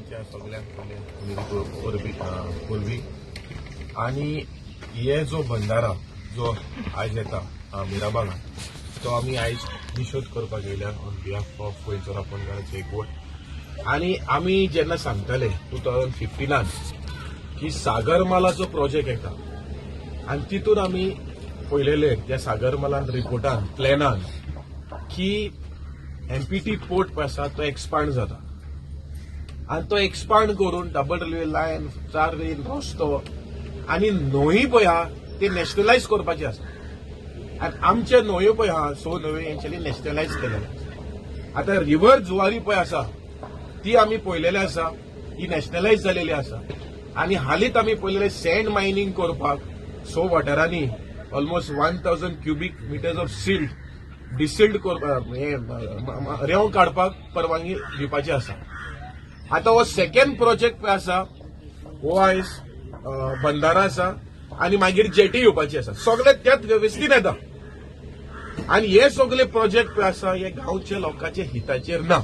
गोंयच्या सगळ्यांक परबी आणि हे जो भंडारा जो आयज येता मिराबागान तो आमी आयज निशोध करपाक येयल्या ऑन बिहाफ ऑफ गोंयचो राखणदारांचो एकवट. आणि आमी जेन्ना सांगताले 2015 की सागरमालाचो प्रोजेक्ट येता आणि तितून आमी पळयलेले त्या सागरमालान रिपोर्टान प्लॅनान की एमपीटी पोर्ट पळय आसा तो एक्सपांड जाता आणि तो एक्सपांड करून डबल रेल्वे लायन 4 लेन रस्तो आणि न्हंय पळय आहा ते नॅशनलायज करपाचे आसा. आणि आमचे न्हंयो पळय आहा 6 न्हंयो हेंच्यांनी नॅशनलायज केलेले. आता रिव्हर जुवारी पळय आसा ती आमी पळयलेली आसा, ही नॅशनलायज जालेली आसा. आणि हालींच आमी पळयलेले सँड मायनिंग करपाक 6 वाठारांनी almost 1000 cubic metres of silt desilted रेंव काडपाक परवानगी दिवपाची आसा. आता हो सेकंड प्रोजेक्ट पळय आसा हो आयज बंदारा आसा आणि मागीर जेटी येवपाची आसा. सगळे त्याच वेवस्थीत येता आणि हे सगळे प्रोजेक्ट पळय आसा हे गांवच्या लोकांच्या हिताचेर ना.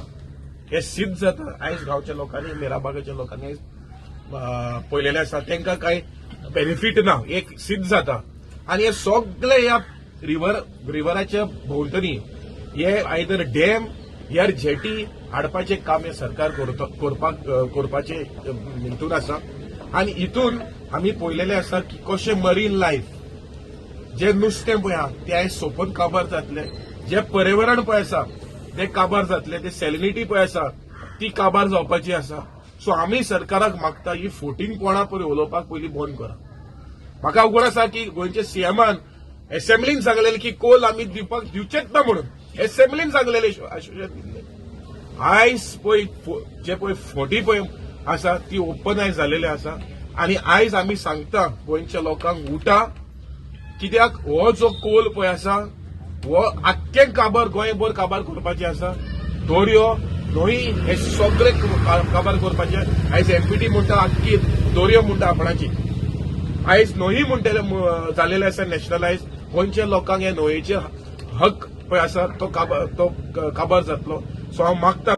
हे सिद्ध जाता आयज गांवच्या लोकांनी मिराबागाच्या लोकांनी पळयलेले आसा तांकां कांय बेनिफीट ना, एक सिद्ध जाता. आणि हे सगळे ह्या रिव्हराच्या भोंवतणी हे आयदर डॅम यार जेटी हाडपाचे काम हे सरकार करपाचे हितून आसा. आणि हितून आमी पळयलेले आसा की कशें मरीन लायफ जे नुस्तें पळय आहा ते आयज सोंपून काबार जातले, जे पर्यावरण पळय आसा ते काबार जातले, ते सॅलिनिटी पळय आसा ती काबार जावपाची आसा. सो आमी सरकाराक मागता ही फोटींगपणां पळय उलोवपाक पयलीं बंद करा. म्हाका उगड आसा की गोंयच्या सीएमान असेंब्लीन सांगलेलें की कोल आमी दिवचेच ना म्हणून असेंब्लीन सांगलेलें आश्वासन दिल्लें. आयज पळय जे पळय फोटी पळय आसा ती ओपनायज जालेली आसा. आणि आयज आमी सांगता गोंयच्या लोकांक उठा, कित्याक हो जो कोल पळय आसा हो आख्खें काबार गोंयभर काबार करपाचें आसा. दोरयो न्हंय हे सगळे काबार करपाचे. आयज एमपीटी म्हणटा आख्खी दोरयो म्हणटा आपणाची. आयज न्हंय म्हणटले जालेले आसा नॅशनलायज. गोंयच्या लोकांक हे न्हंयेचे हक पळय आसा तो काबार जातलो. सो हांव मागता